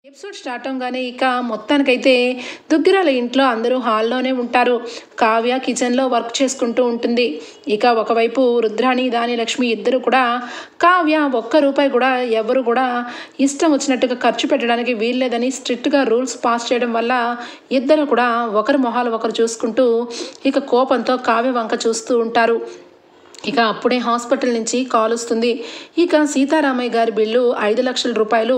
Episode start అవగానే ఇక మొత్తానికైతే దుగ్గిరాల ఇంట్లో అందరూ హాల్లోనే ఉంటారు. కావ్య కిచెన్లో వర్క్ చేసుకుంటూ ఉంటుంది. ఇక ఒకవైపు రుద్రాణి దానిలక్ష్మి ఇద్దరు కూడా కావ్య ఒక్క రూపాయి కూడా ఎవరు కూడా ఇష్టం వచ్చినట్టుగా ఖర్చు పెట్టడానికి వీల్లేదని స్ట్రిక్ట్గా రూల్స్ పాస్ చేయడం వల్ల ఇద్దరు కూడా ఒకరి మొహాలు ఒకరు చూసుకుంటూ ఇక కోపంతో కావ్య వంక చూస్తూ ఉంటారు. ఇక అప్పుడే హాస్పిటల్ నుంచి కాల్ వస్తుంది. ఇక సీతారామయ్య గారి బిల్లు 5 లక్షల రూపాయలు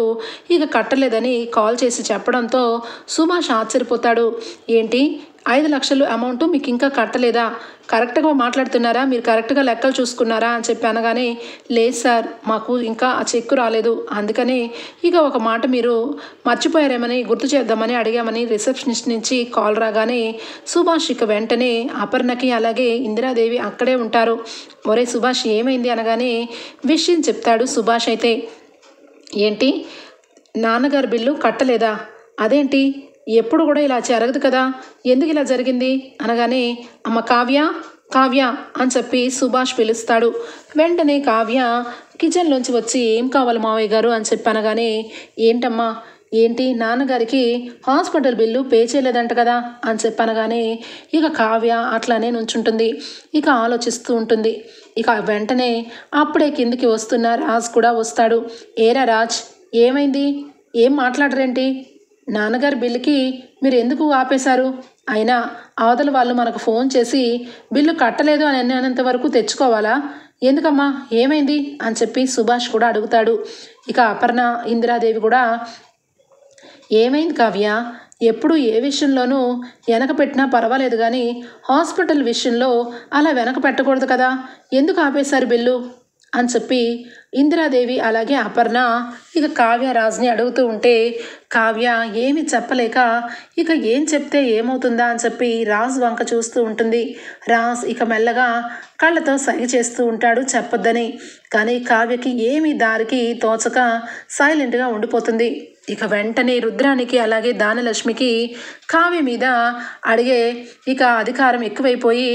ఇక కట్టలేదని కాల్ చేసి చెప్పడంతో సుభాష్ ఆశ్చర్యపోతాడు. ఏంటి 5 లక్షలు అమౌంట్ మీకు ఇంకా కట్టలేదా? కరెక్ట్గా మాట్లాడుతున్నారా? మీరు కరెక్ట్గా లెక్కలు చూసుకున్నారా అని చెప్పి అనగానే, లేదు సార్, మాకు ఇంకా ఆ చెక్కు రాలేదు, అందుకని ఇక ఒక మాట మీరు మర్చిపోయారేమని గుర్తు చేద్దామని అడిగామని రిసెప్షనిస్ట్ నుంచి కాల్ రాగానే సుభాష్ ఇక వెంటనే అపర్ణకి అలాగే ఇందిరాదేవి అక్కడే ఉంటారు. ఒరే సుభాష్, ఏమైంది అనగానే విషయం చెప్తాడు సుభాష్. అయితే ఏంటి, నాన్నగారి బిల్లు కట్టలేదా? అదేంటి, ఎప్పుడు కూడా ఇలా జరగదు కదా, ఎందుకు ఇలా జరిగింది అనగానే, అమ్మ కావ్య కావ్య అని చెప్పి సుభాష్ పిలుస్తాడు. వెంటనే కావ్య కిచెన్లోంచి వచ్చి ఏం కావాలి మావయ్య గారు అని చెప్పి అనగానే, ఏంటమ్మా, ఏంటి నాన్నగారికి హాస్పిటల్ బిల్లు పే చేయలేదంట కదా అని చెప్పనగానే ఇక కావ్య అట్లానే నుంచుంటుంది. ఇక ఆలోచిస్తూ ఉంటుంది. ఇక వెంటనే అప్పుడే కిందికి వస్తున్న రాజ్ కూడా వస్తాడు. ఏరా రాజ్, ఏమైంది, ఏం మాట్లాడరేంటి? నాన్నగారి బిల్లుకి మీరు ఎందుకు ఆపేశారు? అయినా అవతల వాళ్ళు మనకు ఫోన్ చేసి బిల్లు కట్టలేదు అని అన్నంత వరకు తెచ్చుకోవాలా? ఎందుకమ్మా, ఏమైంది అని చెప్పి సుభాష్ కూడా అడుగుతాడు. ఇక అపర్ణ ఇందిరాదేవి కూడా, ఏమైంది కావ్య, ఎప్పుడు ఏ విషయంలోనూ వెనక పెట్టినా పర్వాలేదు కానీ హాస్పిటల్ విషయంలో అలా వెనక పెట్టకూడదు కదా, ఎందుకు ఆపేశారు బిల్లు అని చెప్పి ఇందిరాదేవి అలాగే అపర్ణ ఇక కావ్య రాజ్ని అడుగుతూ ఉంటే కావ్య ఏమి చెప్పలేక ఇక ఏం చెప్తే ఏమవుతుందా అని చెప్పి రాజ్ వంక చూస్తూ ఉంటుంది. రాజ్ ఇక మెల్లగా కళ్ళతో సైగ చేస్తూ ఉంటాడు చెప్పొద్దని. కానీ కావ్యకి ఏమి దారికి తోచక సైలెంట్గా ఉండిపోతుంది. ఇక వెంటనే రుద్రానికి అలాగే దానలక్ష్మికి కావ్య మీద అడిగే ఇక అధికారం ఎక్కువైపోయి,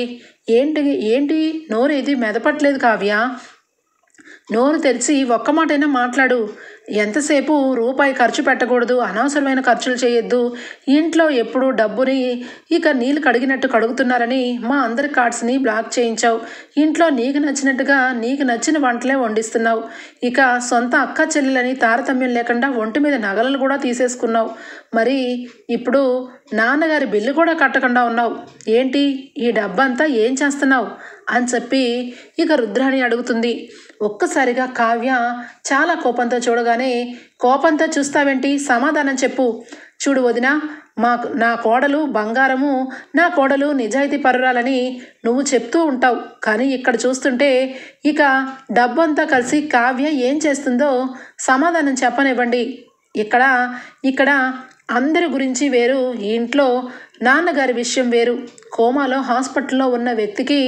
ఏంటి ఏంటి నోరేది మెదపట్లేదు కావ్య, నోరు తెరిచి ఒక్క మాటైనా మాట్లాడు, ఎంతసేపు రూపాయి ఖర్చు పెట్టకూడదు, అనవసరమైన ఖర్చులు చేయొద్దు, ఇంట్లో ఎప్పుడు డబ్బుని ఇక నీళ్ళు కడిగినట్టు కడుగుతున్నారని మా అందరి కార్డ్స్ని బ్లాక్ చేయించావు, ఇంట్లో నీకు నచ్చినట్టుగా నీకు నచ్చిన వంటలే వండిస్తున్నావు, ఇక సొంత అక్క చెల్లెలని తారతమ్యం లేకుండా ఒంటి మీద నగలు కూడా తీసేసుకున్నావు, మరి ఇప్పుడు నాన్నగారి బిల్లు కూడా కట్టకుండా ఉన్నావు, ఏంటి ఈ డబ్బంతా ఏం చేస్తున్నావు అని చెప్పి ఇక రుద్రాణి అడుగుతుంది. ఒక్కసారిగా కావ్య చాలా కోపంతో చూడగానే, కోపంతో చూస్తావేంటి, సమాధానం చెప్పు. చూడు వదినా, నా కోడలు బంగారము, నా కోడలు నిజాయితీ పరురాలని నువ్వు చెప్తూ ఉంటావు, కానీ ఇక్కడ చూస్తుంటే ఇక డబ్బంతా కలిసి కావ్య ఏం చేస్తుందో సమాధానం చెప్పనివ్వండి. ఇక్కడ అందరి గురించి వేరు, ఈ ఇంట్లో నాన్నగారి విషయం వేరు. కోమాలో హాస్పిటల్లో ఉన్న వ్యక్తికి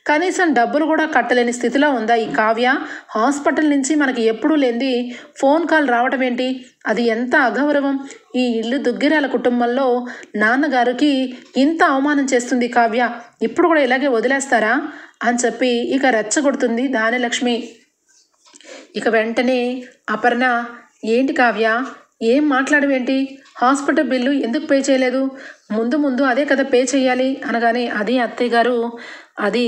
కనీసం డబ్బులు కూడా కట్టలేని స్థితిలో ఉందా ఈ కావ్య? హాస్పిటల్ నుంచి మనకి ఎప్పుడూ లేనిది ఫోన్ కాల్ రావటం ఏంటి? అది ఎంత అగౌరవం! ఈ ఇల్లు దుగ్గిరాల కుటుంబంలో నాన్నగారికి ఇంత అవమానం చేస్తుంది కావ్య, ఇప్పుడు కూడా ఇలాగే వదిలేస్తారా అని చెప్పి ఇక రెచ్చగొడుతుంది దానిలక్ష్మి. ఇక వెంటనే అపర్ణ, ఏంటి కావ్య, ఏం మాట్లాడవేంటి, హాస్పిటల్ బిల్లు ఎందుకు పే చేయలేదు, ముందు అదే కదా పే చేయాలి అనగానే, అది అత్తయ్య గారు, అది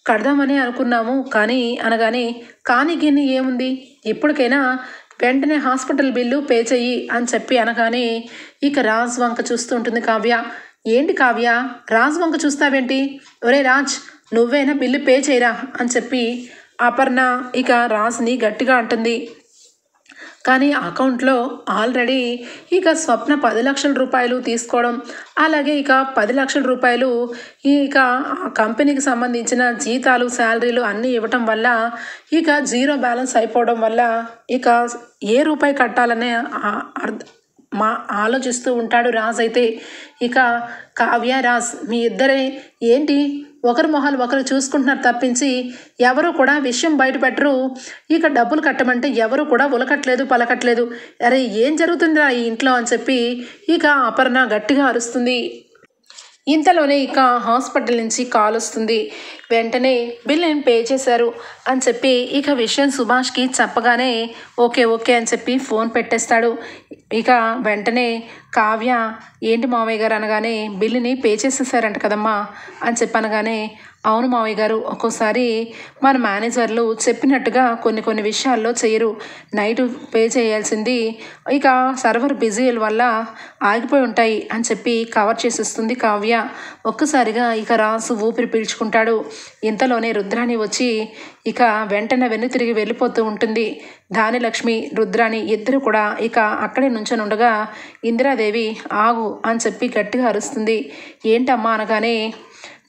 కడదామని అనుకున్నాము కానీ అనగానే, కానీ గిన్ని ఏముంది, ఇప్పటికైనా వెంటనే హాస్పిటల్ బిల్లు పే చెయ్యి అని చెప్పి అనగానే ఇక రాజ్ వంక చూస్తూ ఉంటుంది కావ్య. ఏంటి కావ్య, రాజ్ వంక చూస్తావేంటి, ఒరే రాజ్, నువ్వైనా బిల్లు పే చేయరా అని చెప్పి అపర్ణ ఇక రాజ్ని గట్టిగా అంటుంది. కానీ అకౌంట్లో ఆల్రెడీ ఇక స్వప్న 10 లక్షల రూపాయలు తీసుకోవడం, అలాగే ఇక 10 లక్షల రూపాయలు ఇక కంపెనీకి సంబంధించిన జీతాలు శాలరీలు అన్నీ ఇవ్వటం వల్ల ఇక జీరో బ్యాలెన్స్ అయిపోవడం వల్ల ఇక ఏ రూపాయి కట్టాలనే ఆలోచిస్తూ ఉంటాడు రాజ్. అయితే ఇక కావ్య రాజ్ మీ ఇద్దరే ఏంటి ఒకరి మొహాలు ఒకరు చూసుకుంటున్నారు తప్పించి ఎవరు కూడా విషయం బయట పెట్టరు, ఇక డబ్బులు కట్టమంటే ఎవరు కూడా ఉలకట్లేదు పలకట్లేదు, అరే ఏం జరుగుతుందిరా ఈ ఇంట్లో అని చెప్పి ఇక అపర్ణ గట్టిగా అరుస్తుంది. ఇంతలోనే ఇక హాస్పిటల్ నుంచి కాల్ వస్తుంది. వెంటనే బిల్లుని పే చేశారు అని చెప్పి ఇక విషయం సుభాష్కి చెప్పగానే ఓకే ఓకే అని చెప్పి ఫోన్ పెట్టేస్తాడు. ఇక వెంటనే కావ్య ఏంటి మావయ్య గారు అనగానే బిల్లుని పే చేసేసారంట కదమ్మా అని చెప్పనగానే అవును మావయ్య గారు, ఒక్కోసారి మన మేనేజర్లు చెప్పినట్టుగా కొన్ని విషయాల్లో చేయరు. నైట్ పే చేయాల్సింది ఇక సర్వర్ బిజీ వల్ల ఆగిపోయి ఉంటాయి అని చెప్పి కవర్ చేసేస్తుంది కావ్య. ఒక్కసారిగా ఇక రాసు ఊపిరి పీల్చుకుంటాడు. ఇంతలోనే రుద్రాణి వచ్చి ఇక వెంటనే వెన్ను తిరిగి వెళ్ళిపోతూ ఉంటుంది. ధాన్యలక్ష్మి రుద్రాణి ఇద్దరు కూడా ఇక అక్కడే నుంచొని ఉండగా ఇందిరాదేవి ఆగు అని చెప్పి గట్టిగా అరుస్తుంది. ఏంటమ్మా అనగానే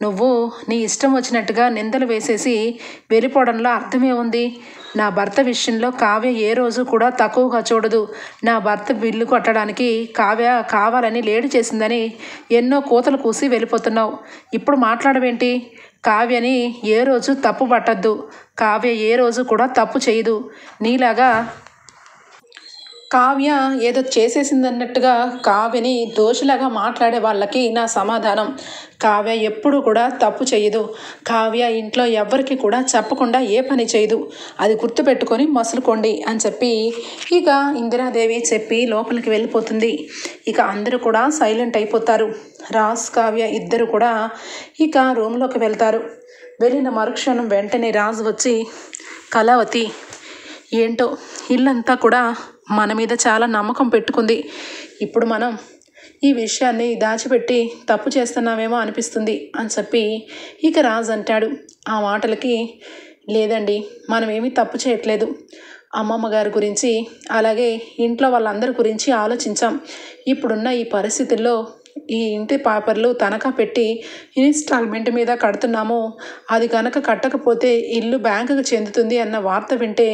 నువ్వు నీ ఇష్టం వచ్చినట్టుగా నిందలు వేసేసి వెళ్ళిపోవడంలో అర్థమే ఉంది. నా భర్త విషయంలో కావ్య ఏ రోజు కూడా తక్కువగా చూడదు. నా భర్త బిల్లు కొట్టడానికి కావ్య కావాలని లేటు చేసిందని ఎన్నో కోతలు కూసి వెళ్ళిపోతున్నావు. ఇప్పుడు మాట్లాడవేంటి? కావ్యని ఏ రోజు తప్పు పట్టద్దు. కావ్య ఏ రోజు కూడా తప్పు చేయదు. నీలాగా కావ్య ఏదో చేసేసిందన్నట్టుగా కావ్యని దోషిలాగా మాట్లాడే వాళ్ళకి నా సమాధానం, కావ్య ఎప్పుడు కూడా తప్పు చేయదు. కావ్య ఇంట్లో ఎవ్వరికి కూడా చెప్పకుండా ఏ పని చేయదు. అది గుర్తుపెట్టుకొని మసులుకోండి అని చెప్పి ఇక ఇందిరాదేవి చెప్పి లోపలికి వెళ్ళిపోతుంది. ఇక అందరూ కూడా సైలెంట్ అయిపోతారు. రాజ్ కావ్య ఇద్దరు కూడా ఇక రూమ్లోకి వెళ్తారు. వెళ్ళిన మరుక్షణం వెంటనే రాజు వచ్చి కళావతి ఏంటో ఇల్లంతా కూడా మన మీద చాలా నమ్మకం పెట్టుకుంది. ఇప్పుడు మనం ఈ విషయాన్ని దాచిపెట్టి తప్పు చేస్తున్నామేమో అనిపిస్తుంది అని చెప్పి ఇక రాజు అంటాడు. ఆ మాటలకి లేదండి, మనమేమీ తప్పు చేయట్లేదు. అమ్మమ్మ గారి గురించి అలాగే ఇంట్లో వాళ్ళందరి గురించి ఆలోచించాం. ఇప్పుడున్న ఈ పరిస్థితుల్లో ఈ ఇంటి పేపర్లు తనఖా పెట్టి ఇన్స్టాల్మెంట్ మీద కడుతున్నాము. అది కనుక కట్టకపోతే ఇల్లు బ్యాంకుకు చెందుతుంది అన్న వార్త వింటే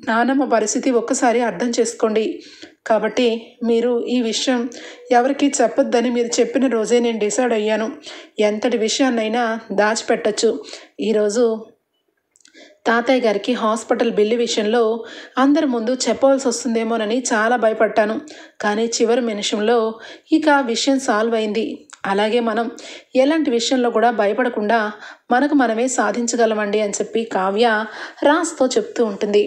నానమ్మ పరిస్థితి ఒక్కసారి అర్థం చేసుకోండి. కాబట్టి మీరు ఈ విషయం ఎవరికి చెప్పొద్దని మీరు చెప్పిన రోజే నేను డిసైడ్ అయ్యాను. ఎంతటి విషయాన్నైనా దాచిపెట్టచ్చు. ఈరోజు తాతయ్య గారికి హాస్పిటల్ బిల్లు విషయంలో అందరి ముందు చెప్పవలసి వస్తుందేమోనని చాలా భయపడ్డాను. కానీ చివరి నిమిషంలో ఇక విషయం సాల్వ్ అయింది. అలాగే మనం ఎలాంటి విషయంలో కూడా భయపడకుండా మనకు మనమే సాధించగలమండి అని చెప్పి కావ్య రాజ్తో చెప్తూ ఉంటుంది.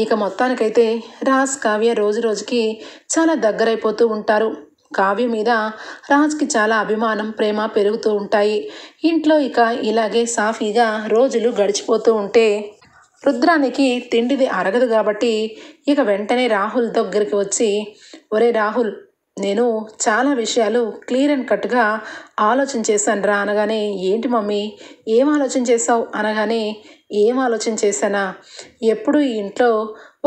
ఇక మొత్తానికైతే రాజ్ కావ్య రోజు రోజుకి చాలా దగ్గరైపోతూ ఉంటారు. కావ్య మీద రాజ్కి చాలా అభిమానం ప్రేమ పెరుగుతూ ఉంటాయి. ఇంట్లో ఇక ఇలాగే సాఫీగా రోజులు గడిచిపోతూ ఉంటే రుద్రానికి తిండిది అరగదు కాబట్టి ఇక వెంటనే రాహుల్ దగ్గరికి వచ్చి ఒరే రాహుల్, నేను చాలా విషయాలు క్లియర్ అండ్ కట్గా ఆలోచన చేశాను రా అనగానే ఏంటి మమ్మీ ఏం ఆలోచన చేసావు అనగానే ఏం ఆలోచన చేశానా, ఎప్పుడు ఈ ఇంట్లో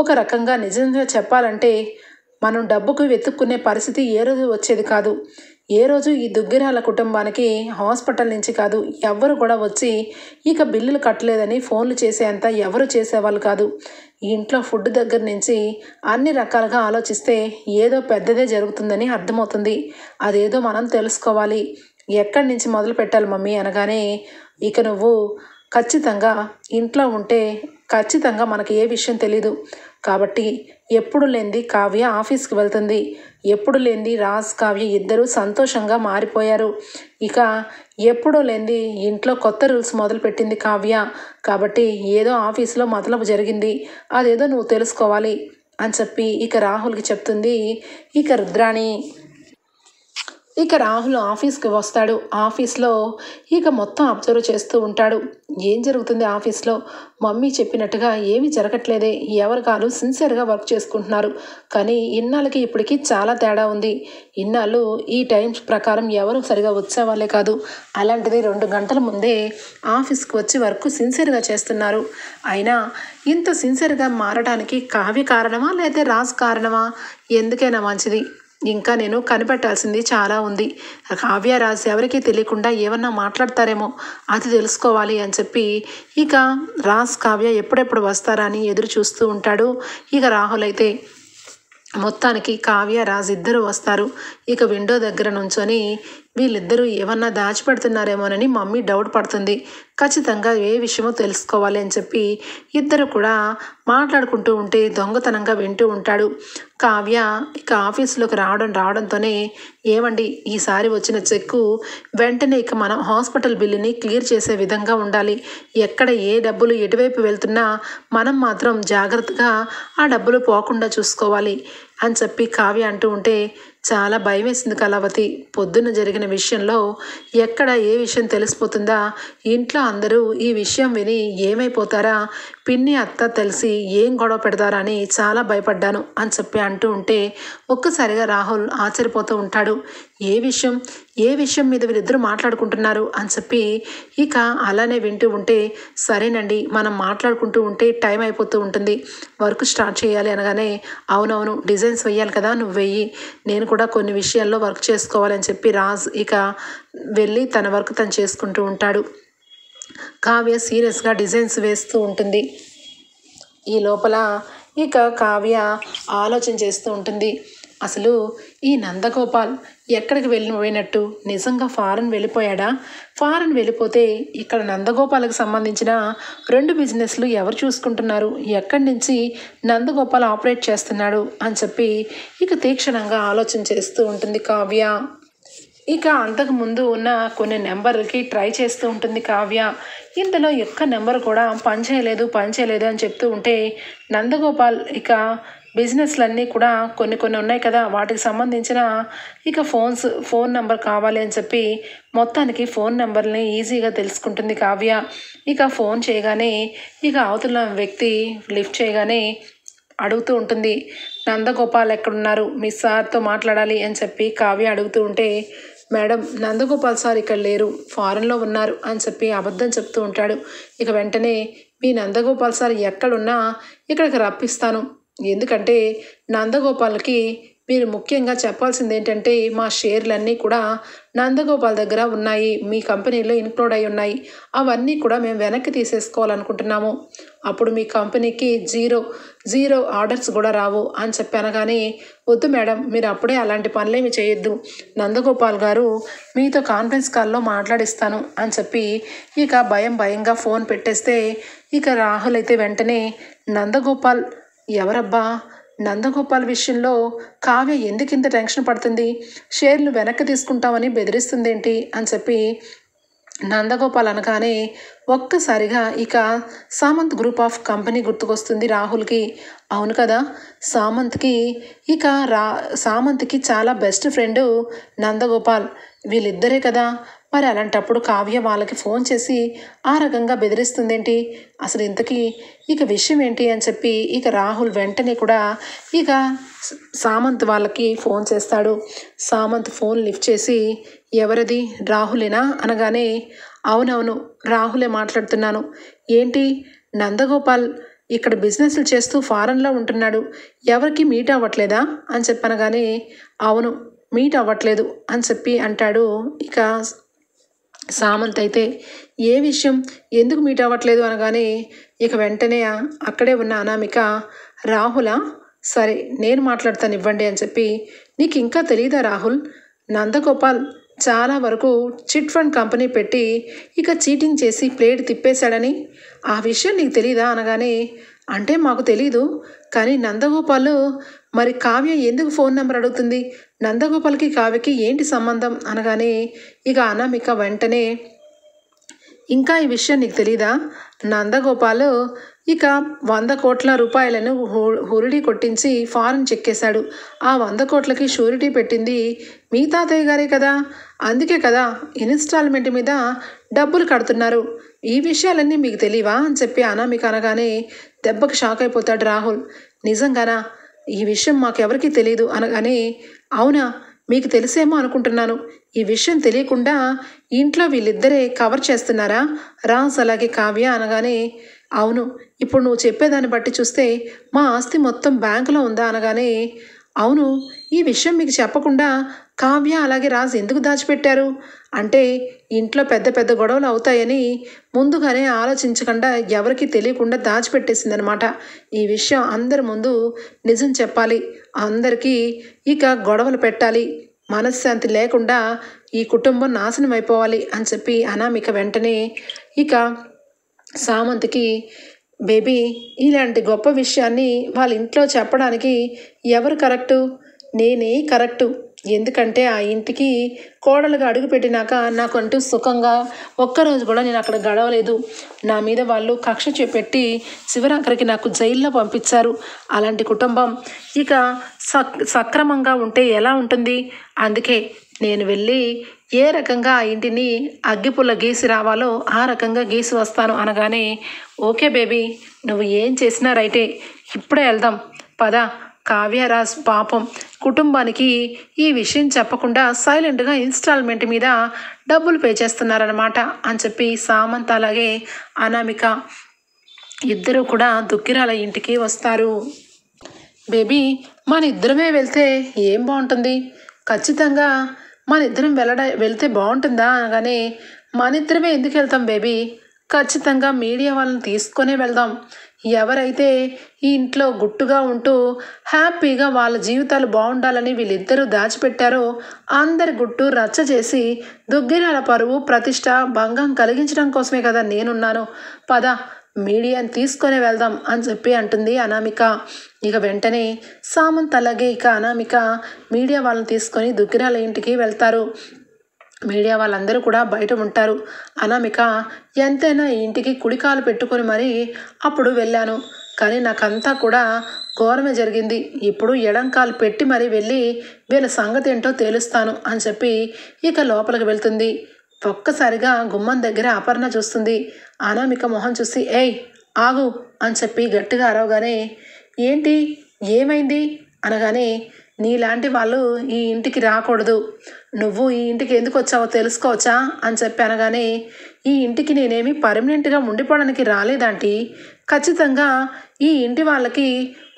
ఒక రకంగా నిజంగా చెప్పాలంటే మనం డబ్బుకు వెతుక్కునే పరిస్థితి ఏ రోజు వచ్చేది కాదు. ఏ రోజు ఈ దుగ్గిరాల కుటుంబానికి హాస్పిటల్ నుంచి కాదు ఎవ్వరు కూడా వచ్చి ఇక బిల్లులు కట్టలేదని ఫోన్లు చేసేంత ఎవరు చేసేవాళ్ళు కాదు. ఈ ఇంట్లో ఫుడ్ దగ్గర నుంచి అన్ని రకాలుగా ఆలోచిస్తే ఏదో పెద్దదే జరుగుతుందని అర్థమవుతుంది. అదేదో మనం తెలుసుకోవాలి. ఎక్కడి నుంచి మొదలు పెట్టాలి మమ్మీ అనగానే ఇక నువ్వు ఖచ్చితంగా ఇంట్లో ఉంటే ఖచ్చితంగా మనకి ఏ విషయం తెలీదు. కాబట్టి ఎప్పుడు లేనిది కావ్య ఆఫీస్కి వెళ్తుంది. ఎప్పుడు లేనిది రాజ్ కావ్య ఇద్దరూ సంతోషంగా మారిపోయారు. ఇక ఎప్పుడూ లేనిది ఇంట్లో కొత్త రూల్స్ మొదలుపెట్టింది కావ్య. కాబట్టి ఏదో ఆఫీస్లో మతలబు జరిగింది, అదేదో నువ్వు తెలుసుకోవాలి అని చెప్పి ఇక రాహుల్కి చెప్తుంది ఇక రుద్రాణి. ఇక రాహుల్ ఆఫీస్కి వస్తాడు. ఆఫీస్లో ఇక మొత్తం అబ్జర్వ్ చేస్తూ ఉంటాడు. ఏం జరుగుతుంది ఆఫీస్లో? మమ్మీ చెప్పినట్టుగా ఏమీ జరగట్లేదే. ఎవరు కాదు సిన్సియర్గా వర్క్ చేసుకుంటున్నారు. కానీ ఇన్నాళ్ళకి ఇప్పటికీ చాలా తేడా ఉంది. ఇన్నాళ్ళు ఈ టైమ్స్ ప్రకారం ఎవరు సరిగా వచ్చేవాళ్ళే కాదు. అలాంటిది 2 గంటల ముందే ఆఫీస్కి వచ్చి వర్క్ సిన్సియర్గా చేస్తున్నారు. అయినా ఇంత సిన్సియర్గా మారడానికి కావ్య కారణమా లేదా రాజ్ కారణమా? ఎందుకైనా మంచిది. ఇంకా నేను కనిపెట్టాల్సింది చాలా ఉంది. కావ్య రాజ్ ఎవరికీ తెలియకుండా ఏమన్నా మాట్లాడతారేమో, అది తెలుసుకోవాలి అని చెప్పి ఇక రాజ్ కావ్య ఎప్పుడెప్పుడు వస్తారా అని ఎదురు చూస్తూ ఉంటాడు. ఇక రాహుల్ అయితే మొత్తానికి కావ్య రాజ్ ఇద్దరు వస్తారు. ఇక విండో దగ్గర నుంచొని వీళ్ళిద్దరూ ఏమన్నా దాచిపెడుతున్నారేమోనని మమ్మీ డౌట్ పడుతుంది. ఖచ్చితంగా ఏ విషయమో తెలుసుకోవాలి అని చెప్పి ఇద్దరు కూడా మాట్లాడుకుంటూ ఉంటే దొంగతనంగా వింటూ ఉంటాడు. కావ్య ఇక ఆఫీసులోకి రావడంతోనే ఏమండి ఈసారి వచ్చిన చెక్కు వెంటనే ఇక మనం హాస్పిటల్ బిల్లుని క్లియర్ చేసే విధంగా ఉండాలి. ఎక్కడ ఏ డబ్బులు ఎటువైపు వెళ్తున్నా మనం మాత్రం జాగ్రత్తగా ఆ డబ్బులు పోకుండా చూసుకోవాలి అని చెప్పి కావ్య అంటూ ఉంటే చాలా భయం వేసింది కళావతి. పొద్దున్న జరిగిన విషయంలో ఎక్కడ ఏ విషయం తెలిసిపోతుందా, ఇంట్లో అందరూ ఈ విషయం విని ఏమైపోతారా, పిన్ని అత్త తెలిసి ఏం గొడవ పెడతారా అని చాలా భయపడ్డాను అని చెప్పి అంటూ ఉంటే ఒక్కసారిగా రాహుల్ ఆశ్చర్యపోతూ ఉంటాడు. ఏ విషయం మీద వీరిద్దరూ మాట్లాడుకుంటున్నారు అని చెప్పి ఇక అలానే వింటూ ఉంటే సరేనండి మనం మాట్లాడుకుంటూ ఉంటే టైం అయిపోతూ ఉంటుంది, వర్క్ స్టార్ట్ చేయాలి అనగానే అవునవును డిజైన్స్ వేయాలి కదా నువ్వు వెయ్యి, నేను కూడా కొన్ని విషయాల్లో వర్క్ చేసుకోవాలని చెప్పి రాజ్ ఇక వెళ్ళి తన వర్క్ తను చేసుకుంటూ ఉంటాడు. కావ్య సీరియస్గా డిజైన్స్ వేస్తూ ఉంటుంది. ఈ లోపల ఇక కావ్య ఆలోచన చేస్తూ ఉంటుంది. అసలు ఈ నందగోపాల్ ఎక్కడికి వెళ్ళిపోయినట్టు, నిజంగా ఫారెన్ వెళ్ళిపోయాడా? ఫారెన్ వెళ్ళిపోతే ఇక్కడ నందగోపాల్కి సంబంధించిన 2 బిజినెస్లు ఎవరు చూసుకుంటున్నారు, ఎక్కడి నుంచి నందగోపాల్ ఆపరేట్ చేస్తున్నాడు అని చెప్పి ఇక తీక్షణంగా ఆలోచన చేస్తూ ఉంటుంది కావ్య. ఇక అంతకుముందు ఉన్న కొన్ని నెంబర్లకి ట్రై చేస్తూ ఉంటుంది కావ్య. ఇందులో ఒక్క నెంబర్ కూడా పనిచేయలేదు అని చెప్తూ ఉంటే నందగోపాల్ ఇక బిజినెస్లన్నీ కూడా కొన్ని ఉన్నాయి కదా, వాటికి సంబంధించిన ఇక ఫోన్ నెంబర్ కావాలి అని చెప్పి మొత్తానికి ఫోన్ నెంబర్ని ఈజీగా తెలుసుకుంటుంది కావ్య. ఇక ఫోన్ చేయగానే ఇక అవతల వ్యక్తి లిఫ్ట్ చేయగానే అడుగుతూ ఉంటుంది, నందగోపాల్ ఎక్కడున్నారు, మీ సార్తో మాట్లాడాలి అని చెప్పి కావ్య అడుగుతూ ఉంటే మేడం నందగోపాల్ సార్ ఇక్కడ లేరు, ఫారెన్లో ఉన్నారు అని చెప్పి అబద్ధం చెప్తూ ఉంటాడు. ఇక వెంటనే మీ నందగోపాల్ సార్ ఎక్కడున్నా ఇక్కడికి రప్పిస్తాను, ఎందుకంటే నందగోపాల్కి మీరు ముఖ్యంగా చెప్పాల్సింది ఏంటంటే మా షేర్లన్నీ కూడా నందగోపాల్ దగ్గర ఉన్నాయి, మీ కంపెనీలో ఇన్క్లూడ్ అయి ఉన్నాయి, అవన్నీ కూడా మేము వెనక్కి తీసేసుకోవాలనుకుంటున్నాము, అప్పుడు మీ కంపెనీకి జీరో ఆర్డర్స్ కూడా రావు అని చెప్పాను. కానీ వద్దు మేడం మీరు అప్పుడే అలాంటి పనులేమి చేయొద్దు, నందగోపాల్ గారు మీతో కాన్ఫరెన్స్ కాల్లో మాట్లాడిస్తాను అని చెప్పి ఇక భయంగా ఫోన్ పెట్టేస్తే ఇక రాహుల్ అయితే వెంటనే నందగోపాల్ ఎవరబ్బా, నందగోపాల్ విషయంలో కావ్య ఎందుకింత టెన్షన్ పడుతుంది, షేర్లు వెనక్కి తీసుకుంటామని బెదిరిస్తుందేంటి అని చెప్పి నందగోపాల్ అనగానే ఒక్కసారిగా ఇక సామంత్ గ్రూప్ ఆఫ్ కంపెనీ గుర్తుకొస్తుంది రాహుల్కి. అవును కదా, సామంత్కి చాలా బెస్ట్ ఫ్రెండు నందగోపాల్, వీళ్ళిద్దరే కదా, మరి అలాంటప్పుడు కావ్య వాళ్ళకి ఫోన్ చేసి ఆ రకంగా బెదిరిస్తుందేంటి, అసలు ఇంతకీ ఇక విషయం ఏంటి అని చెప్పి ఇక రాహుల్ వెంటనే కూడా ఇక సామంత్ వాళ్ళకి ఫోన్ చేస్తాడు. సామంత్ ఫోన్ లిఫ్ట్ చేసి ఎవరిది, రాహులేనా అనగానే అవునవును రాహులే మాట్లాడుతున్నాను, ఏంటి నందగోపాల్ ఇక్కడ బిజినెస్లు చేస్తూ ఫారెన్లో ఉంటున్నాడు, ఎవరికి మీట్ అవ్వట్లేదా అని చెప్పనగానే అవును మీట్ అవ్వట్లేదు అని చెప్పి అంటాడు. ఇక సామంత్ అయితే ఏ విషయం, ఎందుకు మీట్ అవ్వట్లేదు అనగానే ఇక వెంటనే అక్కడే ఉన్న అనామిక రాహులా, సరే నేను మాట్లాడతాను ఇవ్వండి అని చెప్పి నీకు ఇంకా తెలియదా రాహుల్, నందగోపాల్ చాలా వరకు చిట్ ఫండ్ కంపెనీ పెట్టి ఇక చీటింగ్ చేసి ప్లేట్ తిప్పేశాడని, ఆ విషయం నీకు తెలీదా అనగానే అంటే మాకు తెలీదు, కానీ నందగోపాల్ మరి కావ్య ఎందుకు ఫోన్ నెంబర్ అడుగుతుంది, నందగోపాల్కి కావ్యకి ఏంటి సంబంధం అనగానే ఇక అనామిక వెంటనే ఇంకా ఈ విషయం నీకు తెలీదా, నందగోపాల్ ఇక 100 కోట్ల రూపాయలను హురిడీ కొట్టించి ఫారెన్ చెక్కేశాడు, ఆ 100 కోట్లకి షూరిటీ పెట్టింది మీ తాతయ్య గారే కదా, అందుకే కదా ఇన్స్టాల్మెంట్ మీద డబ్బులు కడుతున్నారు, ఈ విషయాలన్నీ మీకు తెలియవా అని చెప్పి అనామిక అనగానే దెబ్బకి షాక్ అయిపోతాడు రాహుల్. నిజంగానా, ఈ విషయం మాకెవరికి తెలియదు అనగానే అవునా మీకు తెలిసేమో అనుకుంటున్నాను, ఈ విషయం తెలియకుండా ఇంట్లో వీళ్ళిద్దరే కవర్ చేస్తున్నారా రాజ్ అలాగే కావ్య అనగానే అవును, ఇప్పుడు నువ్వు చెప్పేదాన్ని బట్టి చూస్తే మా ఆస్తి మొత్తం బ్యాంకులో ఉందా అనగానే అవును, ఈ విషయం మీకు చెప్పకుండా కావ్య అలాగే రాజ్ ఎందుకు దాచిపెట్టారు, అంటే ఇంట్లో పెద్ద గొడవలు అవుతాయని ముందుగానే ఆలోచించకుండా ఎవరికి తెలియకుండా దాచిపెట్టేసిందనమాట, ఈ విషయం అందరి ముందు నిజం చెప్పాలి, అందరికీ ఇక గొడవలు పెట్టాలి, మనశ్శాంతి లేకుండా ఈ కుటుంబం నాశనం అయిపోవాలి అని చెప్పి అనామిక వెంటనే ఇక సామంత్కి, బేబీ ఇలాంటి గొప్ప విషయాన్ని వాళ్ళ ఇంట్లో చెప్పడానికి ఎవరు కరెక్టు? నేనే కరెక్టు. ఎందుకంటే ఆ ఇంటికి కోడలుగా అడుగుపెట్టినాక నాకంటూ సుఖంగా ఒక్కరోజు కూడా నేను అక్కడ గడవలేదు. నా మీద వాళ్ళు కక్ష చేపెట్టి చివరాఖరికి నాకు జైల్లో పంపించారు. అలాంటి కుటుంబం ఇక సక్రమంగా ఉంటే ఎలా ఉంటుంది? అందుకే నేను వెళ్ళి ఏ రకంగా ఆ ఇంటిని అగ్గిపుల్ల గీసి రావాలో ఆ రకంగా గీసి వస్తాను అనగానే, ఓకే బేబీ, నువ్వు ఏం చేసినా రైటే, ఇప్పుడే వెళ్దాం పద. కావ్యరాజ్ పాపం కుటుంబానికి ఈ విషయం చెప్పకుండా సైలెంట్గా ఇన్స్టాల్మెంట్ మీద డబ్బులు పే చేస్తున్నారనమాట అని చెప్పి సామంత్ అలాగే అనామిక ఇద్దరు కూడా దుగ్గిరాల ఇంటికి వస్తారు. బేబీ, మన ఇద్దరమే వెళ్తే ఏం బాగుంటుంది? ఖచ్చితంగా మన ఇద్దరం వెళ్తే బాగుంటుందా అనగానే, మన ఇద్దరమే ఎందుకు వెళ్తాం బేబీ, ఖచ్చితంగా మీడియా వాళ్ళని తీసుకొనే వెళ్దాం. ఎవరైతే ఈ ఇంట్లో గుట్టుగా ఉంటూ హ్యాపీగా వాళ్ళ జీవితాలు బాగుండాలని వీళ్ళిద్దరూ దాచిపెట్టారో అందరి గుట్టు రచ్చ చేసి దుగ్గిరాల పరువు ప్రతిష్ట భంగం కలిగించడం కోసమే కదా నేనున్నాను. పద, మీడియాని తీసుకొని వెళ్దాం అని చెప్పి అంటుంది అనామిక. ఇక వెంటనే సామంత్ అలాగే ఇక అనామిక మీడియా వాళ్ళని తీసుకొని దుగ్గిరాల ఇంటికి వెళ్తారు. మీడియా వాళ్ళందరూ కూడా బయట ఉంటారు. అనామిక, ఎంతైనా ఈ ఇంటికి కుడికాలు పెట్టుకొని మరీ అప్పుడు వెళ్ళాను, కానీ నాకంతా కూడా ఘోరమే జరిగింది. ఇప్పుడు ఎడంకాలు పెట్టి మరీ వెళ్ళి వీళ్ళ సంగతి ఏంటో తేలుస్తాను అని చెప్పి ఇక లోపలికి వెళ్తుంది. ఒక్కసారిగా గుమ్మం దగ్గర అపర్ణ చూస్తుంది. అనామిక మొహం చూసి, ఏయ్ ఆగు అని చెప్పి గట్టిగా అరవగానే, ఏంటి ఏమైంది అనగానే, నీలాంటి వాళ్ళు ఈ ఇంటికి రాకూడదు, నువ్వు ఈ ఇంటికి ఎందుకు వచ్చావో తెలుసుకోవచ్చా అని చెప్పి అనగానే, ఈ ఇంటికి నేనేమి పర్మనెంట్గా ఉండిపోవడానికి రాలేదంటే, ఖచ్చితంగా ఈ ఇంటి వాళ్ళకి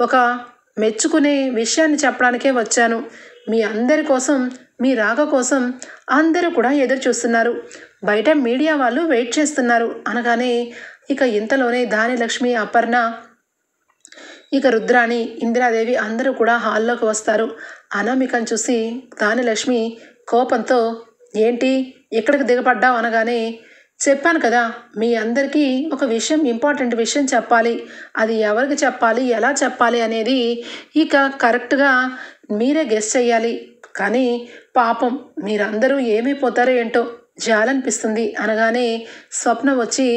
ఒక మెచ్చుకునే విషయాన్ని చెప్పడానికే వచ్చాను. మీ అందరి కోసం, మీ రాక కోసం అందరూ కూడా ఎదురు చూస్తున్నారు, బయట మీడియా వాళ్ళు వెయిట్ చేస్తున్నారు అనగానే, ఇక ఇంతలోనే దానిలక్ష్మి, అపర్ణ, ఇక రుద్రాణి, ఇందిరాదేవి అందరూ కూడా హాల్లోకి వస్తారు. అనామికను చూసి దానిలక్ష్మి కోపంతో, ఏంటి ఎక్కడికి దిగపడ్డావు అనగానే, చెప్పాను కదా మీ అందరికీ ఒక విషయం, ఇంపార్టెంట్ విషయం చెప్పాలి, అది ఎవరికి చెప్పాలి ఎలా చెప్పాలి అనేది ఇక కరెక్ట్గా మీరే గెస్ చెయ్యాలి, కానీ పాపం మీరందరూ ఏమైపోతారో ఏంటో జాలనిపిస్తుంది అనగానే, స్వప్న వచ్చి,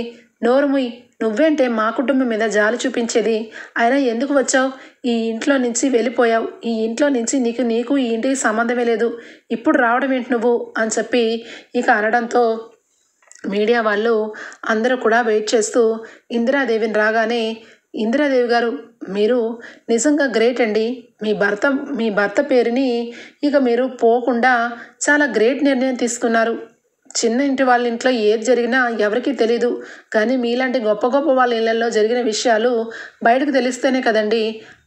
నోరుముయ్, నువ్వేంటే మా కుటుంబం మీద జాలి చూపించేది, అయినా ఎందుకు వచ్చావు? ఈ ఇంట్లో నుంచి వెళ్ళిపోయావు, ఈ ఇంట్లో నుంచి నీకు ఈ ఇంటికి సంబంధమే లేదు, ఇప్పుడు రావడం ఏంటి నువ్వు అని చెప్పి ఇక అనడంతో మీడియా వాళ్ళు అందరూ కూడా వెయిట్ చేస్తూ ఇందిరాదేవిని రాగానే, ఇందిరాదేవి గారు మీరు నిజంగా గ్రేట్ అండి, మీ భర్త పేరుని ఇక మీరు పోకుండా చాలా గ్రేట్ నిర్ణయం తీసుకున్నారు. చిన్న ఇంటి వాళ్ళ ఇంట్లో ఏది జరిగినా ఎవరికీ తెలీదు, కానీ మీలాంటి గొప్ప గొప్ప వాళ్ళ ఇళ్లలో జరిగిన విషయాలు బయటకు తెలిస్తేనే కదండి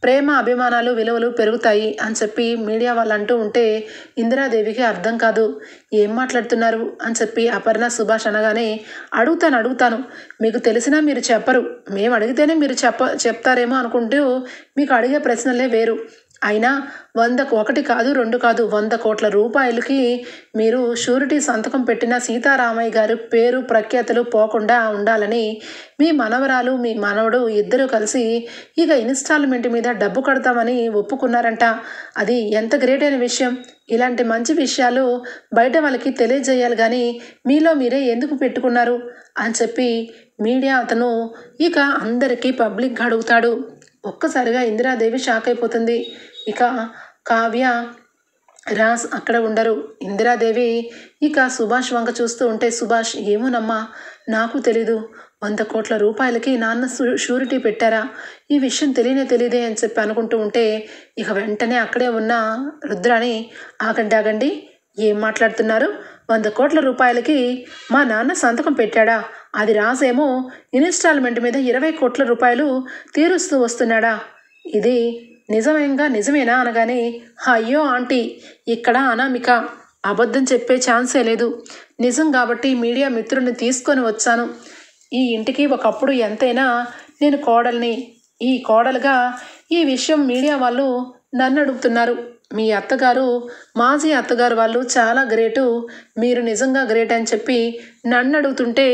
ప్రేమ, అభిమానాలు, విలువలు పెరుగుతాయి అని చెప్పి మీడియా వాళ్ళు అంటూ ఉంటే ఇందిరాదేవికి అర్థం కాదు. ఏం మాట్లాడుతున్నారు అని చెప్పి అపర్ణ, సుభాష్ అనగానే, అడుగుతాను, మీకు తెలిసినా మీరు చెప్పరు, మేము అడిగితేనే మీరు చెప్తారేమో అనుకుంటూ మీకు అడిగే ప్రశ్నలే వేరు. అయినా 100 కాదు 2 కాదు 100 కోట్ల రూపాయలకి మీరు షూరిటీ సంతకం పెట్టిన సీతారామయ్య గారు పేరు ప్రఖ్యాతలు పోకుండా ఉండాలని మీ మనవరాలు, మీ మనవడు ఇద్దరూ కలిసి ఇక ఇన్స్టాల్మెంట్ మీద డబ్బు కడతామని ఒప్పుకున్నారంట. అది ఎంత గ్రేట్ అయిన విషయం. ఇలాంటి మంచి విషయాలు బయట వాళ్ళకి తెలియజేయాలి, కానీ మీలో మీరే ఎందుకు పెట్టుకున్నారు అని చెప్పి మీడియా అతను ఇక అందరికీ పబ్లిక్గా అడుగుతాడు. ఒక్కసారిగా ఇందిరాదేవి షాక్ అయిపోతుంది. ఇక కావ్య, రాజ్ అక్కడ ఉండరు. ఇందిరాదేవి ఇక సుభాష్ వంక చూస్తూ ఉంటే, సుభాష్ ఏమోనమ్మా నాకు తెలీదు, 100 కోట్ల రూపాయలకి నాన్న షూరిటీ పెట్టారా, ఈ విషయం తెలియదే అని చెప్పి అనుకుంటూ ఉంటే ఇక వెంటనే అక్కడే ఉన్న రుద్రాణి, ఆగండి, ఏం మాట్లాడుతున్నారు? 100 కోట్ల రూపాయలకి మా నాన్న సంతకం పెట్టాడా? అది రాసేమో ఇన్స్టాల్మెంట్ మీద 20 కోట్ల రూపాయలు తీరుస్తూ వస్తున్నాడా? ఇది నిజమేనా అనగానే, అయ్యో ఆంటీ, ఇక్కడ అనామిక అబద్ధం చెప్పే ఛాన్సే లేదు, నిజం కాబట్టి మీడియా మిత్రుల్ని తీసుకొని వచ్చాను. ఈ ఇంటికి ఒకప్పుడు ఎంతైనా నేను కోడల్ని, ఈ కోడలుగా ఈ విషయం మీడియా వాళ్ళు నన్ను అడుగుతున్నారు, మీ అత్తగారు, మాజీ అత్తగారు వాళ్ళు చాలా గ్రేటు, మీరు నిజంగా గ్రేట్ అని చెప్పి నన్ను అడుగుతుంటే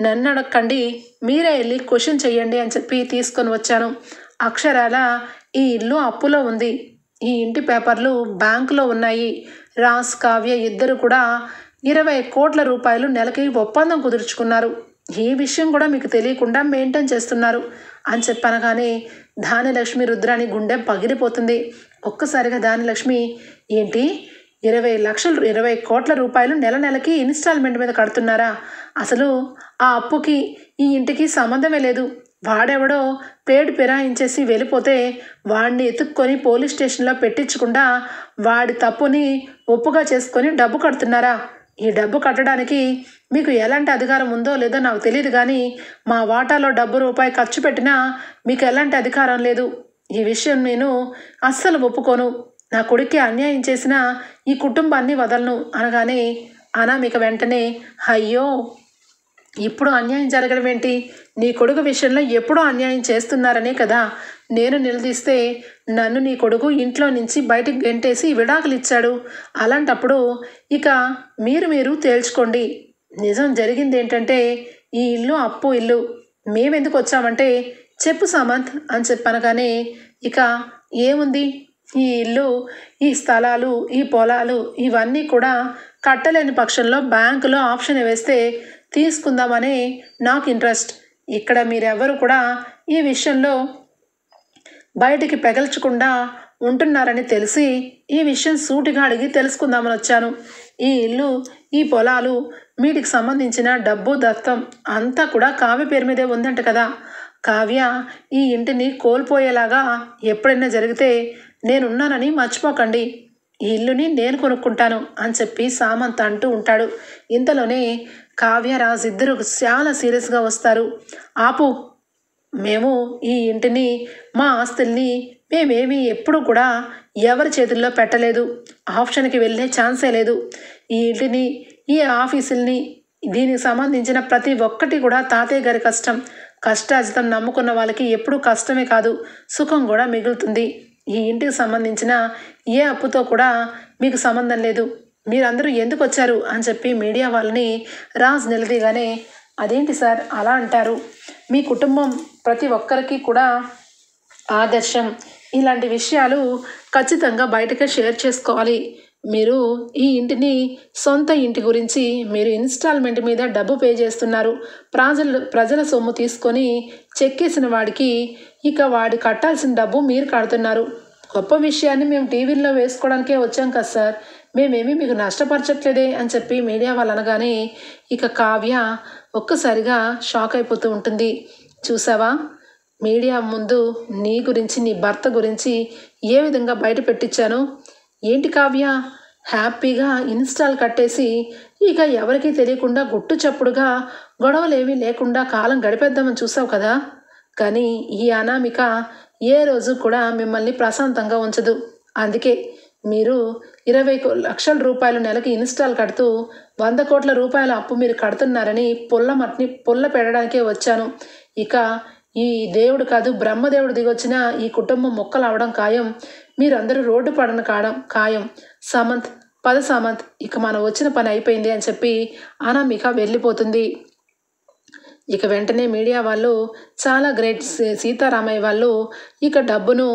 నన్ను అడగకండి, మీరే వెళ్ళి క్వశ్చన్ చెయ్యండి అని చెప్పి తీసుకొని వచ్చాను. అక్షరాల ఈ ఇల్లు అప్పులో ఉంది, ఈ ఇంటి పేపర్లు బ్యాంకులో ఉన్నాయి. రాజ్, కావ్య ఇద్దరు కూడా 20 కోట్ల రూపాయలు నెలకి ఒప్పందం కుదుర్చుకున్నారు. ఈ విషయం కూడా మీకు తెలియకుండా మెయింటైన్ చేస్తున్నారు అని చెప్పనగానే ధాన్యలక్ష్మి రుద్రాణి గుండె పగిలిపోతుంది. ఒక్కసారిగా ధాన్యలక్ష్మి, ఏంటి 20 కోట్ల రూపాయలు నెల నెలకి ఇన్స్టాల్మెంట్ మీద కడుతున్నారా? అసలు ఆ అప్పుకి ఈ ఇంటికి సంబంధమే లేదు. వాడెవడో పేడు ఫిరాయించేసి వెళ్ళిపోతే వాడిని ఎత్తుక్కొని పోలీస్ స్టేషన్లో పెట్టించకుండా వాడి తప్పుని ఒప్పుగా చేసుకొని డబ్బు కడుతున్నారా? ఈ డబ్బు కట్టడానికి మీకు ఎలాంటి అధికారం ఉందో లేదో నాకు తెలియదు, కానీ మా వాటాలో డబ్బు రూపాయి ఖర్చు పెట్టినా మీకు ఎలాంటి అధికారం లేదు. ఈ విషయం నేను అస్సలు ఒప్పుకోను. నా కొడుక్కి అన్యాయం చేసిన ఈ కుటుంబాన్ని వదలను అనగానే అనామిక వెంటనే, అయ్యో ఇప్పుడు అన్యాయం జరగడం ఏంటి? నీ కొడుకు విషయంలో ఎప్పుడూ అన్యాయం చేస్తున్నారనే కదా నేను నిలదీస్తే నన్ను నీ కొడుకు ఇంట్లో నుంచి బయటకు గెంటేసి విడాకులు ఇచ్చాడు. అలాంటప్పుడు ఇక మీరు తేల్చుకోండి. నిజం జరిగింది ఏంటంటే ఈ ఇల్లు అప్పు ఇల్లు. మేమెందుకు వచ్చామంటే చెప్పు సామంత్ అని చెప్పనగానే ఇక ఏముంది, ఈ ఇల్లు, ఈ స్థలాలు, ఈ పొలాలు ఇవన్నీ కూడా కట్టలేని పక్షంలో బ్యాంకులో ఆప్షన్ వేస్తే తీసుకుందామని నాకు ఇంట్రెస్ట్. ఇక్కడ మీరెవరు కూడా ఈ విషయంలో బయటికి పెగల్చకుండా ఉంటున్నారని తెలిసి ఈ విషయం సూటిగా అడిగి తెలుసుకుందామని వచ్చాను. ఈ ఇల్లు, ఈ పొలాలు, వీటికి సంబంధించిన డబ్బు దత్తం అంతా కూడా కావ్య పేరు మీదే ఉందంట కదా. కావ్య ఈ ఇంటిని కోల్పోయేలాగా ఎప్పుడైనా జరిగితే నేనున్నానని మర్చిపోకండి. ఈ ఇల్లుని నేను కొనుక్కుంటాను అని చెప్పి సామంత్ అంటూ ఉంటాడు. ఇంతలోనే కావ్య, రాజ్ ఇద్దరు చాలా సీరియస్గా వస్తారు. ఆపు, మేము ఈ ఇంటిని, మా ఆస్తుల్ని మేమేమీ ఎప్పుడూ కూడా ఎవరి చేతుల్లో పెట్టలేదు. ఆప్షన్కి వెళ్ళే ఛాన్సే లేదు. ఈ ఇంటిని, ఈ ఆఫీసుల్ని, దీనికి సంబంధించిన ప్రతి ఒక్కటి కూడా తాతయ్య గారి కష్టం. కష్టాజితం నమ్ముకున్న వాళ్ళకి ఎప్పుడూ కష్టమే కాదు, సుఖం కూడా మిగులుతుంది. ఈ ఇంటికి సంబంధించిన ఏ అప్పుతో కూడా మీకు సంబంధం లేదు. మీరందరూ ఎందుకు వచ్చారు అని చెప్పి మీడియా వాళ్ళని రాజ్ నిలదీగానే, అదేంటి సార్ అలా అంటారు? మీ కుటుంబం ప్రతి ఒక్కరికి కూడా ఆదర్శం. ఇలాంటి విషయాలు ఖచ్చితంగా బయటకే షేర్ చేసుకోవాలి. మీరు ఈ ఇంటిని, సొంత ఇంటి గురించి మీరు ఇన్స్టాల్మెంట్ మీద డబ్బు పే చేస్తున్నారు. ప్రజల సొమ్ము తీసుకొని చెక్కేసిన వాడికి ఇక వాడి కట్టాల్సిన డబ్బు మీరు కడుతున్నారు. గొప్ప విషయాన్ని మేము టీవీల్లో వేసుకోవడానికే వచ్చాం కదా సార్, మేమేమీ మీకు నష్టపరచట్లేదే అని చెప్పి మీడియా వాళ్ళు అనగానే ఇక కావ్య ఒక్కసారిగా షాక్ అయిపోతూ ఉంటుంది. చూసావా, మీడియా ముందు నీ గురించి, నీ భర్త గురించి ఏ విధంగా బయట పెట్టించాను? ఏంటి కావ్య, హ్యాపీగా ఇన్స్టాల్ కట్టేసి ఇక ఎవరికీ తెలియకుండా గుట్టు చప్పుడుగా గొడవలేమీ లేకుండా కాలం గడిపేద్దామని చూసావు కదా. కానీ ఈ అనామిక ఏ రోజు కూడా మిమ్మల్ని ప్రశాంతంగా ఉంచదు. అందుకే మీరు 20 లక్షల రూపాయలు నెలకి ఇన్స్టాల్ కడుతూ 100 కోట్ల రూపాయల అప్పు మీరు కడుతున్నారని పుల్ల పెట్టడానికే వచ్చాను. ఇక ఈ దేవుడు కాదు, బ్రహ్మదేవుడు దిగొచ్చిన ఈ కుటుంబం మొక్కలు అవడం ఖాయం. మీరందరూ రోడ్డు పడన కావడం ఖాయం. సామంత్, పద సామంత్, ఇక మనం వచ్చిన పని అయిపోయింది అని చెప్పి అనామిక వెళ్ళిపోతుంది. ఇక వెంటనే మీడియా వాళ్ళు చాలా గ్రేట్. సీతారామయ్య వాళ్ళు ఇక డబ్బును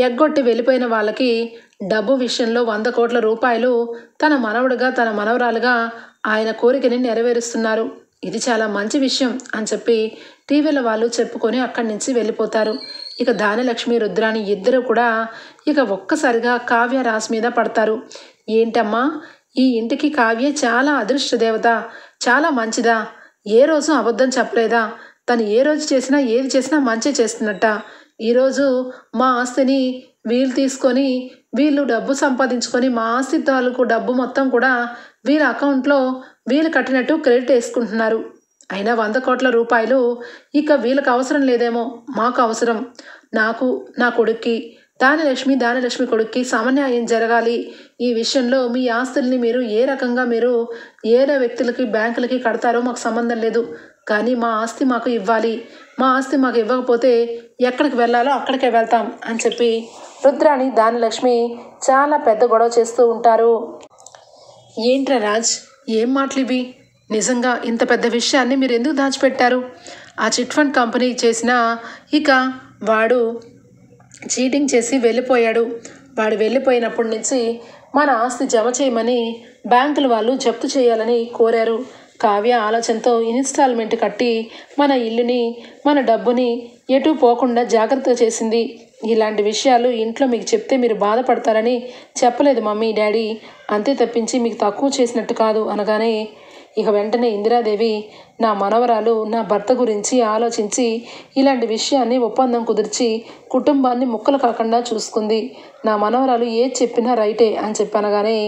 ఎగ్గొట్టి వెళ్ళిపోయిన వాళ్ళకి డబ్బు విషయంలో 100 కోట్ల రూపాయలు తన మనవడుగా, తన మనవరాలుగా ఆయన కోరికని నెరవేరుస్తున్నారు. ఇది చాలా మంచి విషయం అని చెప్పి టీవీల వాళ్ళు చెప్పుకొని అక్కడి నుంచి వెళ్ళిపోతారు. ఇక ధాన్యలక్ష్మి, రుద్రాణి ఇద్దరు కూడా ఇక ఒక్కసారిగా కావ్య, రాజ్ మీద పడతారు. ఏంటమ్మా, ఈ ఇంటికి కావ్య చాలా అదృష్ట దేవత, చాలా మంచిదా? ఏ రోజు అబద్ధం చెప్పలేదా? తను ఏ రోజు చేసినా, ఏది చేసినా మంచి చేస్తున్నట్ట. ఈరోజు మా ఆస్తిని వీళ్ళు తీసుకొని, వీళ్ళు డబ్బు సంపాదించుకొని మా ఆస్తి తాలూకు డబ్బు మొత్తం కూడా వీళ్ళ అకౌంట్లో వీళ్ళు కట్టినట్టు క్రెడిట్ వేసుకుంటున్నారు. అయినా 100 కోట్ల రూపాయలు ఇక వీళ్ళకి అవసరం లేదేమో, మాకు అవసరం. నాకు, నా కొడుక్కి, ధాన్యలక్ష్మి కొడుక్కి సమన్యాయం జరగాలి. ఈ విషయంలో మీ ఆస్తుల్ని మీరు ఏ రకంగా మీరు ఏ వ్యక్తులకి, బ్యాంకులకి కడతారో మాకు సంబంధం లేదు. కానీ మా ఆస్తి మాకు ఇవ్వాలి. మా ఆస్తి మాకు ఇవ్వకపోతే ఎక్కడికి వెళ్ళాలో అక్కడికే వెళ్తాం అని చెప్పి రుద్రాణి, ధాన్యలక్ష్మి చాలా పెద్ద గొడవ చేస్తూ ఉంటారు. ఏంట్రా రాజ్, ఏం మాటలు ఇవి? నిజంగా ఇంత పెద్ద విషయాన్ని మీరు ఎందుకు దాచిపెట్టారు? ఆ చిట్ ఫండ్ కంపెనీ చేసిన ఇక వాడు చీటింగ్ చేసి వెళ్ళిపోయాడు. వాడు వెళ్ళిపోయినప్పటి నుంచి మన ఆస్తి జమ చేయమని బ్యాంకుల వాళ్ళు జప్తు చేయాలని కోరారు. కావ్య ఆలోచనతో ఇన్స్టాల్మెంట్ కట్టి మన ఇల్లుని మన డబ్బుని ఎటు పోకుండా జాగ్రత్త చేసింది. ఇలాంటి విషయాలు ఇంట్లో మీకు చెప్తే మీరు బాధపడతారని చెప్పలేదు మమ్మీ డాడీ, అంతే తప్పించి మీకు తక్కువ చేసినట్టు కాదు అనగానే ఇక వెంటనే ఇందిరాదేవి నా మనవరాలు నా భర్త గురించి ఆలోచించి ఇలాంటి విషయాన్ని ఒప్పందం కుదిర్చి కుటుంబాన్ని ముక్కలు కాకుండా చూసుకుంది. నా మనవరాలు ఏది చెప్పినా రైటే అని చెప్పనగానే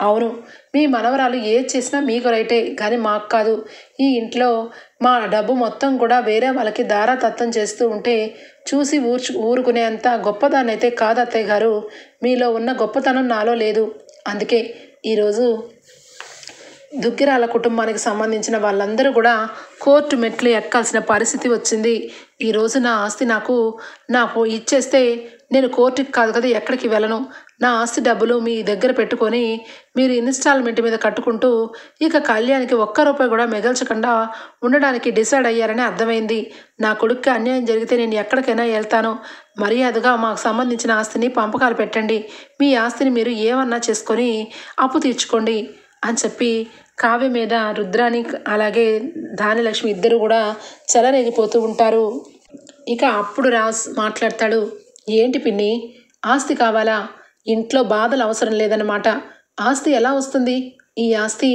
అవును, మీ మనవరాలు ఏది చేసినా మీకు రైటే, కానీ మాకు కాదు. ఈ ఇంట్లో మా డబ్బు మొత్తం కూడా వేరే వాళ్ళకి దారాదత్తం చేస్తూ ఉంటే చూసి ఊరుకునేంత గొప్పదాన్ని అయితే కాదు అత్తయ్య గారు. మీలో ఉన్న గొప్పతనం నాలో లేదు. అందుకే ఈరోజు దుగ్గిరాల కుటుంబానికి సంబంధించిన వాళ్ళందరూ కూడా కోర్టు మెట్లు ఎక్కాల్సిన పరిస్థితి వచ్చింది. ఈరోజు నా ఆస్తి నాకు ఇచ్చేస్తే నేను కోర్టుకి కాదు కదా ఎక్కడికి వెళ్ళను. నా ఆస్తి డబ్బులు మీ దగ్గర పెట్టుకొని మీరు ఇన్స్టాల్మెంట్ మీద కట్టుకుంటూ ఇక కళ్యాణ్కి ఒక్క రూపాయి కూడా మిగల్చకుండా ఉండడానికి డిసైడ్ అయ్యారని అర్థమైంది. నా కొడుక్కి అన్యాయం జరిగితే నేను ఎక్కడికైనా వెళ్తాను. మర్యాదగా మాకు సంబంధించిన ఆస్తిని పంపకాలు పెట్టండి. మీ ఆస్తిని మీరు ఏమన్నా చేసుకొని అప్పు తీర్చుకోండి అని చెప్పి కావ్య మీద రుద్రాని అలాగే ధాన్యలక్ష్మి ఇద్దరు కూడా చెలరేగిపోతూ ఉంటారు. ఇక అప్పుడు రాజ్ మాట్లాడతాడు. ఏంటి పిన్ని, ఆస్తి కావాలా? ఇంట్లో బాధలు అవసరం లేదన్నమాట. ఆస్తి ఎలా వస్తుంది? ఈ ఆస్తి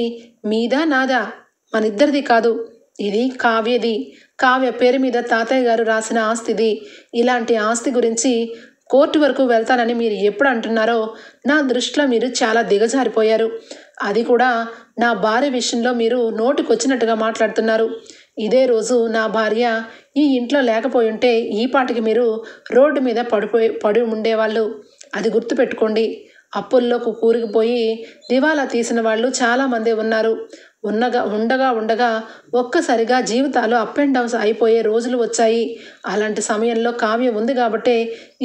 మీదా నాదా? మన ఇద్దరిది కాదు, ఇది కావ్యది. కావ్య పేరు మీద తాతయ్య గారు రాసిన ఆస్తిది. ఇలాంటి ఆస్తి గురించి కోర్టు వరకు వెళ్తానని మీరు ఎప్పుడు అంటున్నారో నా దృష్టిలో మీరు చాలా దిగజారిపోయారు. అది కూడా నా భార్య విషయంలో మీరు నోటికొచ్చినట్టుగా మాట్లాడుతున్నారు. ఇదే రోజు నా భార్య ఈ ఇంట్లో లేకపోయి ఉంటే ఈ పాటికి మీరు రోడ్డు మీద పడి ఉండేవాళ్ళు. అది గుర్తుపెట్టుకోండి. అప్పుల్లో కూరుకుపోయి దివాలా తీసిన వాళ్ళు చాలామంది ఉన్నారు. ఉండగా ఒక్కసారిగా జీవితాలు అప్ అండ్ డౌన్స్ అయిపోయే రోజులు వచ్చాయి. అలాంటి సమయంలో కావ్య ఉంది కాబట్టే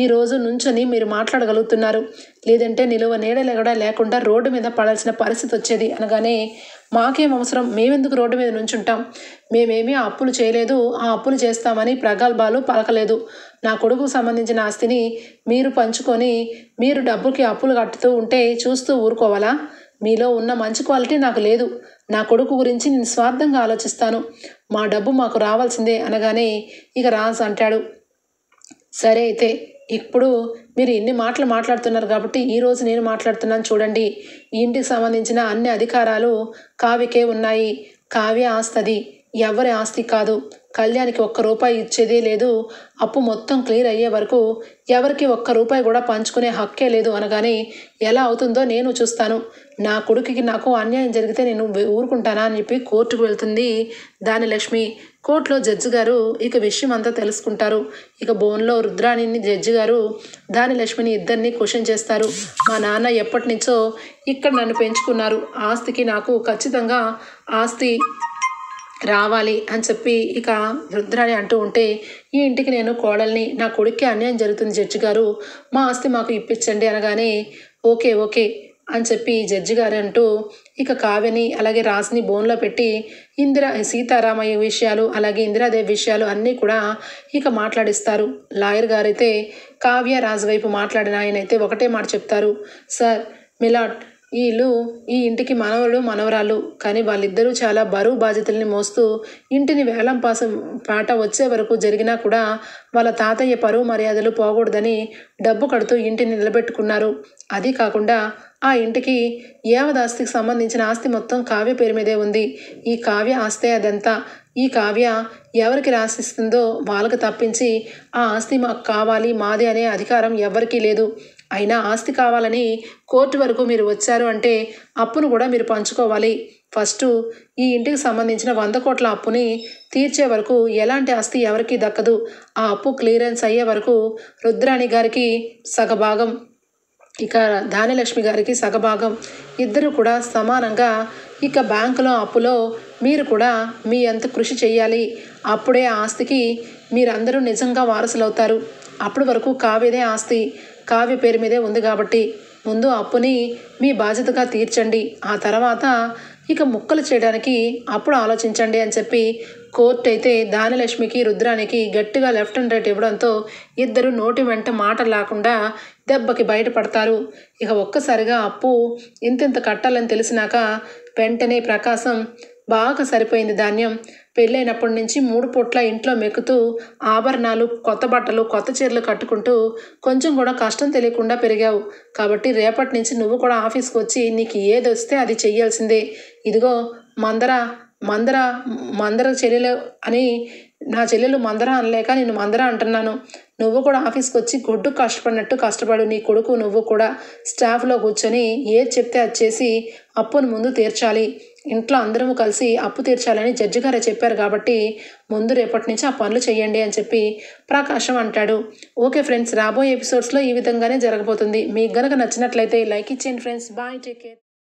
ఈరోజు నుంచొని మీరు మాట్లాడగలుగుతున్నారు. లేదంటే నిలువ నీడలేగడా లేకుండా రోడ్డు మీద పడాల్సిన పరిస్థితి వచ్చేది అనగానే మాకేం అవసరం, మేమెందుకు రోడ్డు మీద నుంచుంటాం? మేమేమీ ఆ అప్పులు చేయలేదు, ఆ అప్పులు చేస్తామని ప్రగల్భాలు పలకలేదు. నా కొడుకుకు సంబంధించిన ఆస్తిని మీరు పంచుకొని మీరు డబ్బుకి అప్పులు కట్టుతూ ఉంటే చూస్తూ ఊరుకోవాలా? మీలో ఉన్న మంచి క్వాలిటీ నాకు లేదు. నా కొడుకు గురించి నేను స్వార్థంగా ఆలోచిస్తాను. మా డబ్బు మాకు రావాల్సిందే అనగానే ఇక రాజ్ అంటాడు, సరే అయితే ఇప్పుడు మీరు ఇన్ని మాటలు మాట్లాడుతున్నారు కాబట్టి ఈరోజు నేను మాట్లాడుతున్నాను చూడండి. ఈ ఇంటికి సంబంధించిన అన్ని అధికారాలు కావ్యకే ఉన్నాయి. కావ్య ఆస్తి ఎవరి ఆస్తి కాదు. కళ్యాణ్కి ఒక్క రూపాయి ఇచ్చేదే లేదు. అప్పు మొత్తం క్లియర్ అయ్యే వరకు ఎవరికి ఒక్క రూపాయి కూడా పంచుకునే హక్కే లేదు అనగానే ఎలా అవుతుందో నేను చూస్తాను. నా కొడుకుకి నాకు అన్యాయం జరిగితే నేను ఊరుకుంటానా అని చెప్పి కోర్టుకు వెళ్తుంది ధాన్యలక్ష్మి. కోర్టులో జడ్జి గారు ఇక విషయం అంతా తెలుసుకుంటారు. ఇక బోన్లో రుద్రాణిని జడ్జి గారు ధాన్యలక్ష్మిని ఇద్దరిని క్వశ్చన్ చేస్తారు. మా నాన్న ఎప్పటి నుంచో ఇక్కడ నన్ను పెంచుకున్నారు. ఆస్తికి నాకు ఖచ్చితంగా ఆస్తి రావాలి అని చెప్పి ఇక రుద్రాణి అంటూ ఉంటే ఈ ఇంటికి నేను కోడల్ని, నా కొడుక్కి అన్యాయం జరుగుతుంది జడ్జి గారు, మా ఆస్తి మాకు ఇప్పించండి అనగానే ఓకే అని చెప్పి జడ్జి గారు అంటూ ఇక కావ్యని అలాగే రాజ్ని బోన్లో పెట్టి సీతారామయ్య విషయాలు అలాగే ఇందిరాదేవి విషయాలు అన్నీ కూడా ఇక మాట్లాడిస్తారు. లాయర్ గారైతే కావ్య రాజ్ వైపు మాట్లాడిన ఆయనైతే ఒకటే మాట చెప్తారు, సార్ మిలాట్ వీళ్ళు ఈ ఇంటికి మనవడు మనవరాలు, కానీ వాళ్ళిద్దరూ చాలా బరువు బాధ్యతల్ని మోస్తూ ఇంటిని వేలం పాట వచ్చే వరకు జరిగినా కూడా వాళ్ళ తాతయ్య పరువు మర్యాదలు పోకూడదని డబ్బు కడుతూ ఇంటిని నిలబెట్టుకున్నారు. అది కాకుండా ఆ ఇంటికి యావదాస్తికి సంబంధించిన ఆస్తి మొత్తం కావ్య పేరు మీదే ఉంది. ఈ కావ్య ఆస్తే అదంతా. ఈ కావ్య ఎవరికి రాసిస్తుందో వాళ్ళకి తప్పించి ఆ ఆస్తి మాకు కావాలి మాది అనే అధికారం ఎవరికీ లేదు. అయినా ఆస్తి కావాలని కోర్టు వరకు మీరు వచ్చారు అంటే అప్పును కూడా మీరు పంచుకోవాలి. ఫస్ట్ ఈ ఇంటికి సంబంధించిన 100 కోట్ల అప్పుని తీర్చే వరకు ఎలాంటి ఆస్తి ఎవరికి దక్కదు. ఆ అప్పు క్లియరెన్స్ అయ్యే వరకు రుద్రాణి గారికి సగభాగం, ఇక ధాన్యలక్ష్మి గారికి సగభాగం, ఇద్దరు కూడా సమానంగా ఇక బ్యాంకులో అప్పులో మీరు కూడా మీ అంత కృషి చేయాలి. అప్పుడే ఆ ఆస్తికి మీరందరూ నిజంగా వారసులవుతారు. అప్పటి వరకు కావ్యదే ఆస్తి, కావ్య పేరు మీదే ఉంది కాబట్టి ముందు అప్పుని మీ బాధ్యతగా తీర్చండి, ఆ తర్వాత ఇక ముక్కలు చేయడానికి అప్పుడు ఆలోచించండి అని చెప్పి కోర్టు అయితే దానిలక్ష్మికి రుద్రానికి గట్టిగా లెఫ్ట్ అండ్ రైట్ ఇవ్వడంతో ఇద్దరు నోటి వెంట మాట లేకుండా దెబ్బకి బయటపడతారు. ఇక ఒక్కసారిగా అప్పు ఇంతింత కట్టాలని తెలిసినాక వెంటనే ప్రకాశం బాగా సరిపోయింది ధాన్యం, పెళ్ళైనప్పటి నుంచి 3 పూట్ల ఇంట్లో మెక్కుతూ ఆభరణాలు, కొత్త బట్టలు, కొత్త చీరలు కట్టుకుంటూ కొంచెం కూడా కష్టం తెలియకుండా పెరిగావు. కాబట్టి రేపటి నుంచి నువ్వు కూడా ఆఫీస్కి వచ్చి నీకు ఏది వస్తే అది చెయ్యాల్సిందే. ఇదిగో మందర మందర మందర చెల్లెలు అని నా చెల్లెలు మందర అనలేక నేను మందర అంటున్నాను. నువ్వు కూడా ఆఫీస్కి వచ్చి గొడ్డు కష్టపడినట్టు కష్టపడు. నీ కొడుకు నువ్వు కూడా స్టాఫ్లో కూర్చొని ఏది చెప్తే అది చేసి అప్పును ముందు తీర్చాలి. ఇంట్లో అందరము కలిసి అప్పు తీర్చాలని జడ్జి గారే చెప్పారు కాబట్టి ముందు రేపటి నుంచి ఆ పనులు చేయండి అని చెప్పి ప్రకాశం అంటాడు. ఓకే ఫ్రెండ్స్, రాబోయే ఎపిసోడ్స్లో ఈ విధంగానే జరగబోతుంది. మీకు గనక నచ్చినట్లయితే లైక్ ఇచ్చేయండి ఫ్రెండ్స్. Bye, take care.